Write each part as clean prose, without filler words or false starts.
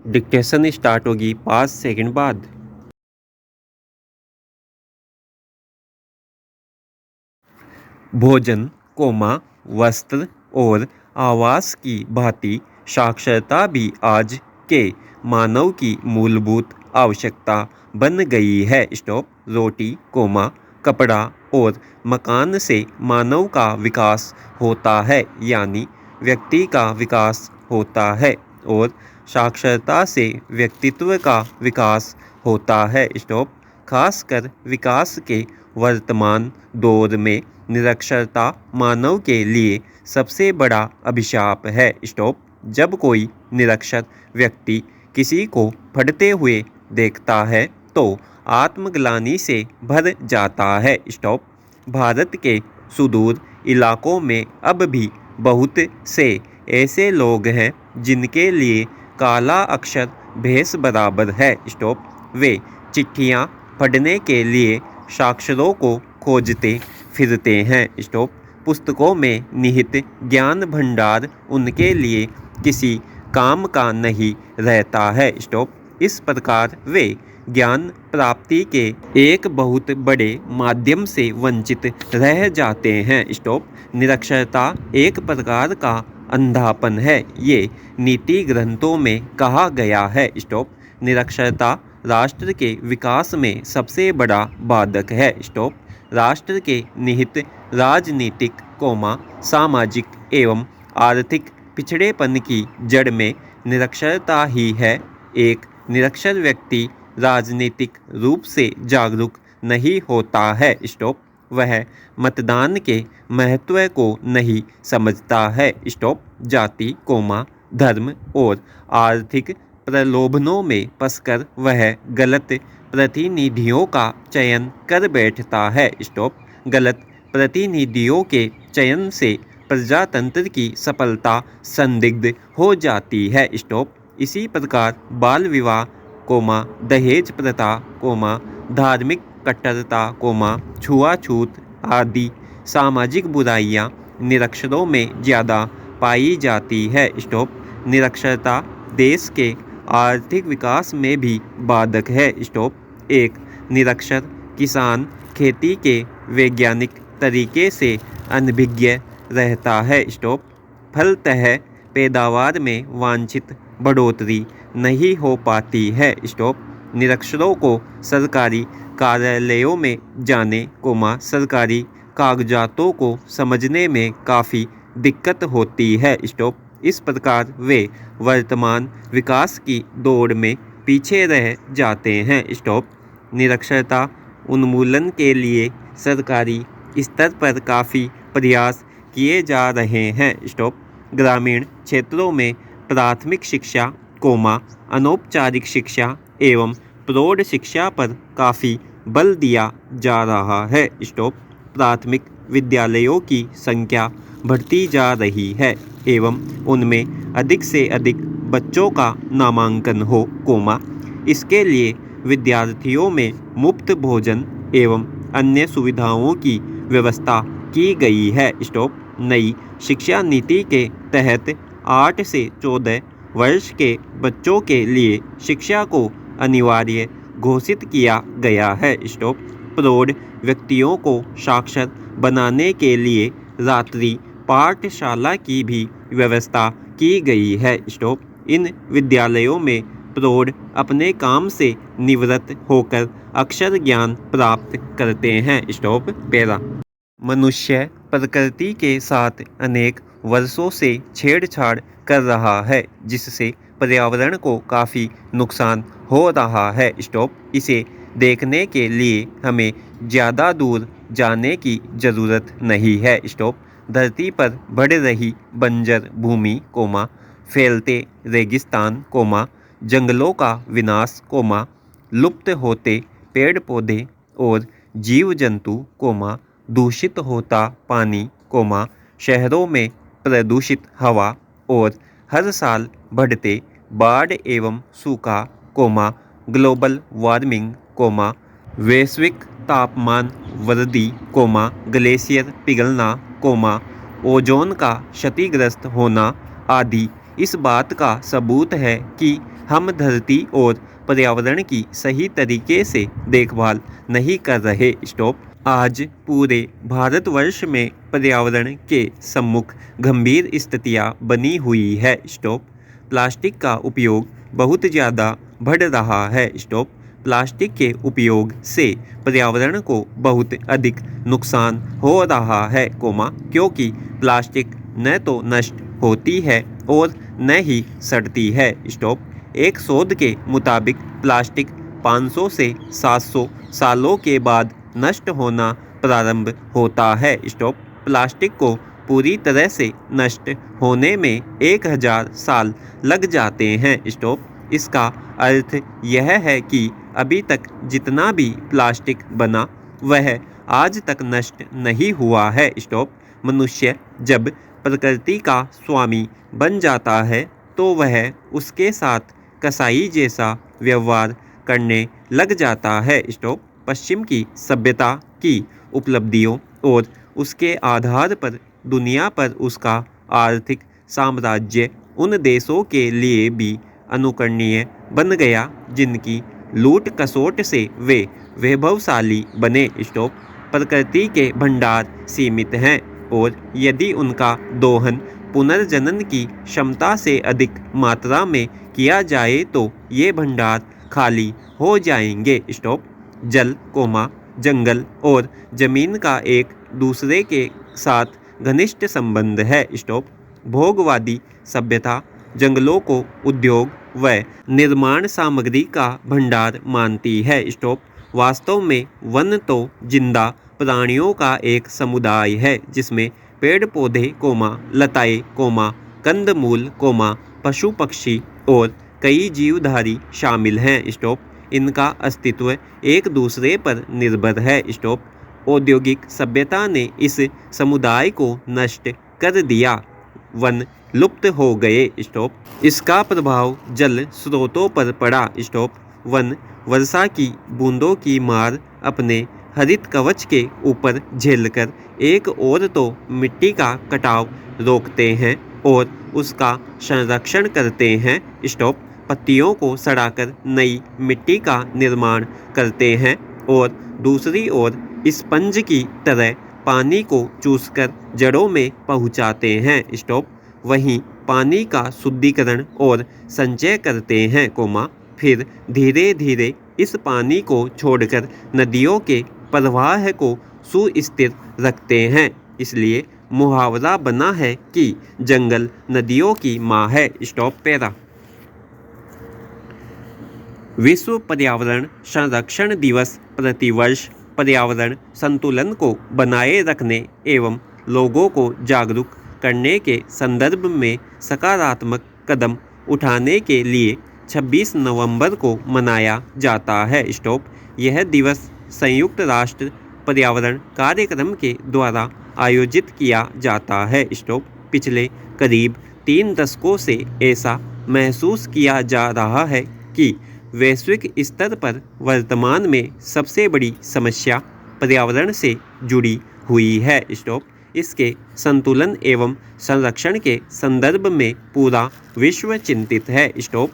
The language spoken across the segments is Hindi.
डिक्टेशन स्टार्ट होगी 5 सेकंड बाद। भोजन, वस्त्र और आवास की भांति साक्षरता भी आज के मानव की मूलभूत आवश्यकता बन गई है। स्टॉप। रोटी, कपड़ा और मकान से मानव का विकास होता है, यानी व्यक्ति का विकास होता है, और साक्षरता से व्यक्तित्व का विकास होता है। स्टॉप। खासकर विकास के वर्तमान दौर में निरक्षरता मानव के लिए सबसे बड़ा अभिशाप है। स्टॉप। जब कोई निरक्षर व्यक्ति किसी को पढ़ते हुए देखता है तो आत्मग्लानि से भर जाता है। स्टॉप। भारत के सुदूर इलाकों में अब भी बहुत से ऐसे लोग हैं जिनके लिए काला अक्षर भैंस बराबर है। स्टॉप। वे चिट्ठियाँ पढ़ने के लिए साक्षरों को खोजते फिरते हैं। स्टॉप। पुस्तकों में निहित ज्ञान भंडार उनके लिए किसी काम का नहीं रहता है। स्टॉप। इस प्रकार वे ज्ञान प्राप्ति के एक बहुत बड़े माध्यम से वंचित रह जाते हैं। स्टॉप। निरक्षरता एक प्रकार का अंधापन है, ये नीति ग्रंथों में कहा गया है। स्टॉप। निरक्षरता राष्ट्र के विकास में सबसे बड़ा बाधक है। स्टॉप। राष्ट्र के निहित राजनीतिक, सामाजिक एवं आर्थिक पिछड़ेपन की जड़ में निरक्षरता ही है। एक निरक्षर व्यक्ति राजनीतिक रूप से जागरूक नहीं होता है। स्टॉप। वह मतदान के महत्व को नहीं समझता है। स्टॉप। जाति, धर्म और आर्थिक प्रलोभनों में फंसकर वह गलत प्रतिनिधियों का चयन कर बैठता है। स्टॉप। गलत प्रतिनिधियों के चयन से प्रजातंत्र की सफलता संदिग्ध हो जाती है। स्टॉप। इसी प्रकार बाल विवाह, दहेज प्रथा, धार्मिक कट्टरता, छुआछूत आदि सामाजिक बुराइयां निरक्षरों में ज़्यादा पाई जाती है। स्टॉप। निरक्षरता देश के आर्थिक विकास में भी बाधक है। स्टॉप। एक निरक्षर किसान खेती के वैज्ञानिक तरीके से अनभिज्ञ रहता है। स्टॉप। फलतः पैदावार में वांछित बढ़ोतरी नहीं हो पाती है। स्टॉप। निरक्षरों को सरकारी कार्यालयों में जाने, सरकारी कागजातों को समझने में काफ़ी दिक्कत होती है। स्टॉप। इस प्रकार वे वर्तमान विकास की दौड़ में पीछे रह जाते हैं। स्टॉप। निरक्षरता उन्मूलन के लिए सरकारी स्तर पर काफ़ी प्रयास किए जा रहे हैं। स्टॉप। ग्रामीण क्षेत्रों में प्राथमिक शिक्षा, अनौपचारिक शिक्षा एवं प्रौढ़ शिक्षा पर काफ़ी बल दिया जा रहा है। स्टॉप। प्राथमिक विद्यालयों की संख्या बढ़ती जा रही है एवं उनमें अधिक से अधिक बच्चों का नामांकन हो, इसके लिए विद्यार्थियों में मुफ्त भोजन एवं अन्य सुविधाओं की व्यवस्था की गई है। स्टॉप। नई शिक्षा नीति के तहत 8 से 14 वर्ष के बच्चों के लिए शिक्षा को अनिवार्य घोषित किया गया है। स्टॉप। प्रौढ़ व्यक्तियों को साक्षर बनाने के लिए रात्रि पाठशाला की भी व्यवस्था की गई है। स्टॉप। इन विद्यालयों में प्रौढ़ अपने काम से निवृत्त होकर अक्षर ज्ञान प्राप्त करते हैं। स्टॉप। पैरा। मनुष्य प्रकृति के साथ अनेक वर्षों से छेड़छाड़ कर रहा है, जिससे पर्यावरण को काफ़ी नुकसान हो रहा है। स्टॉप। इसे देखने के लिए हमें ज़्यादा दूर जाने की ज़रूरत नहीं है। स्टॉप। धरती पर बढ़ रही बंजर भूमि, फैलते रेगिस्तान, जंगलों का विनाश, लुप्त होते पेड़ पौधे और जीव जंतु, दूषित होता पानी, शहरों में प्रदूषित हवा और हर साल बढ़ते बाढ़ एवं सूखा, ग्लोबल वार्मिंग, वैश्विक तापमान वृद्धि, ग्लेशियर पिघलना, ओजोन का क्षतिग्रस्त होना आदि इस बात का सबूत है कि हम धरती और पर्यावरण की सही तरीके से देखभाल नहीं कर रहे। स्टॉप। आज पूरे भारतवर्ष में पर्यावरण के सम्मुख गंभीर स्थितियां बनी हुई है। स्टॉप। प्लास्टिक का उपयोग बहुत ज़्यादा बढ़ रहा है। स्टॉप। प्लास्टिक के उपयोग से पर्यावरण को बहुत अधिक नुकसान हो रहा है, क्योंकि प्लास्टिक न तो नष्ट होती है और न ही सड़ती है। स्टॉप। एक शोध के मुताबिक प्लास्टिक 500 से 700 सालों के बाद नष्ट होना प्रारंभ होता है। स्टॉप। प्लास्टिक को पूरी तरह से नष्ट होने में 1000 साल लग जाते हैं। स्टॉप। इसका अर्थ यह है कि अभी तक जितना भी प्लास्टिक बना वह आज तक नष्ट नहीं हुआ है। स्टॉप। मनुष्य जब प्रकृति का स्वामी बन जाता है तो वह उसके साथ कसाई जैसा व्यवहार करने लग जाता है। स्टॉप। पश्चिम की सभ्यता की उपलब्धियों और उसके आधार पर दुनिया पर उसका आर्थिक साम्राज्य उन देशों के लिए भी अनुकरणीय बन गया जिनकी लूट खसोट से वे वैभवशाली बने। स्टॉप। प्रकृति के भंडार सीमित हैं और यदि उनका दोहन पुनर्जनन की क्षमता से अधिक मात्रा में किया जाए तो ये भंडार खाली हो जाएंगे। स्टॉप। जल, जंगल और जमीन का एक दूसरे के साथ घनिष्ठ संबंध है। स्टॉप। भोगवादी सभ्यता जंगलों को उद्योग व निर्माण सामग्री का भंडार मानती है। स्टॉप। वास्तव में वन तो जिंदा प्राणियों का एक समुदाय है जिसमें पेड़ पौधे, लताएं, कंदमूल, पशु पक्षी और कई जीवधारी शामिल हैं। स्टॉप। इनका अस्तित्व एक दूसरे पर निर्भर है। स्टॉप। औद्योगिक सभ्यता ने इस समुदाय को नष्ट कर दिया। वन लुप्त हो गए। स्टॉप। इसका प्रभाव जल स्रोतों पर पड़ा। स्टॉप। वन वर्षा की बूंदों की मार अपने हरित कवच के ऊपर झेलकर एक और तो मिट्टी का कटाव रोकते हैं और उसका संरक्षण करते हैं। स्टॉप। पत्तियों को सड़ाकर नई मिट्टी का निर्माण करते हैं और दूसरी ओर स्पंज की तरह पानी को चूसकर जड़ों में पहुंचाते हैं। स्टॉप। वहीं पानी का शुद्धिकरण और संचय करते हैं, फिर धीरे धीरे इस पानी को छोड़कर नदियों के प्रवाह को सुस्थिर रखते हैं। इसलिए मुहावरा बना है कि जंगल नदियों की माँ है। Stop para. विश्व पर्यावरण संरक्षण दिवस प्रतिवर्ष पर्यावरण संतुलन को बनाए रखने एवं लोगों को जागरूक करने के संदर्भ में सकारात्मक कदम उठाने के लिए 26 नवंबर को मनाया जाता है। स्टॉप। यह दिवस संयुक्त राष्ट्र पर्यावरण कार्यक्रम के द्वारा आयोजित किया जाता है। स्टॉप। पिछले करीब 3 दशकों से ऐसा महसूस किया जा रहा है कि वैश्विक स्तर पर वर्तमान में सबसे बड़ी समस्या पर्यावरण से जुड़ी हुई है। स्टॉप। इसके संतुलन एवं संरक्षण के संदर्भ में पूरा विश्व चिंतित है। स्टॉप।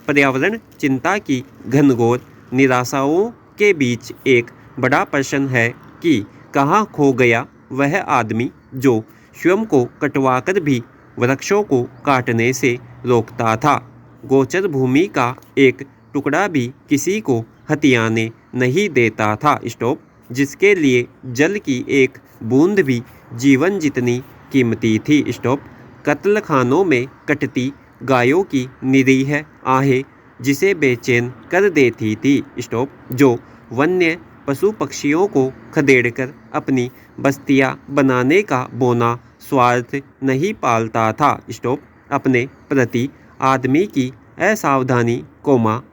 पर्यावरण चिंता की घनघोर निराशाओं के बीच एक बड़ा प्रश्न है कि कहाँ खो गया वह आदमी जो स्वयं को कटवाकर भी वृक्षों को काटने से रोकता था। गोचर भूमि का एक टुकड़ा भी किसी को हथियाने नहीं देता था। स्टॉप। जिसके लिए जल की एक बूंद भी जीवन जितनी कीमती थी। स्टॉप। कत्ल खानों में कटती गायों की निरीह आहें जिसे बेचैन कर देती थी। स्टॉप। जो वन्य पशु पक्षियों को खदेड़कर अपनी बस्तियां बनाने का बौना स्वार्थ नहीं पालता था। स्टॉप। अपने प्रति आदमी की असावधानी,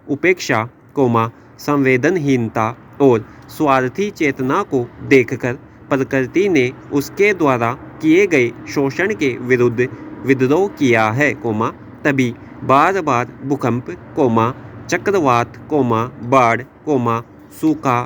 उपेक्षा, संवेदनहीनता और स्वार्थी चेतना को देखकर प्रकृति ने उसके द्वारा किए गए शोषण के विरुद्ध विद्रोह किया है, तभी बार बार भूकंप, चक्रवात, बाढ़, सूखा,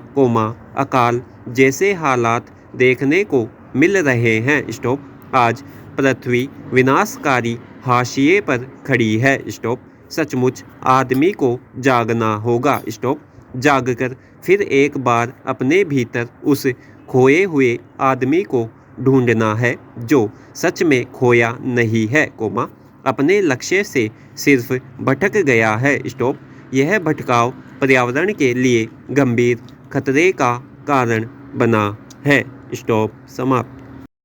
अकाल जैसे हालात देखने को मिल रहे हैं। स्टॉप। आज पृथ्वी विनाशकारी हाशिए पर खड़ी है। स्टॉप। सचमुच आदमी को जागना होगा। स्टॉप। जागकर फिर एक बार अपने भीतर उस खोए हुए आदमी को ढूंढना है जो सच में खोया नहीं है, कोमा अपने लक्ष्य से सिर्फ भटक गया है। स्टॉप। यह भटकाव पर्यावरण के लिए गंभीर खतरे का कारण बना है। स्टॉप। समाप्त।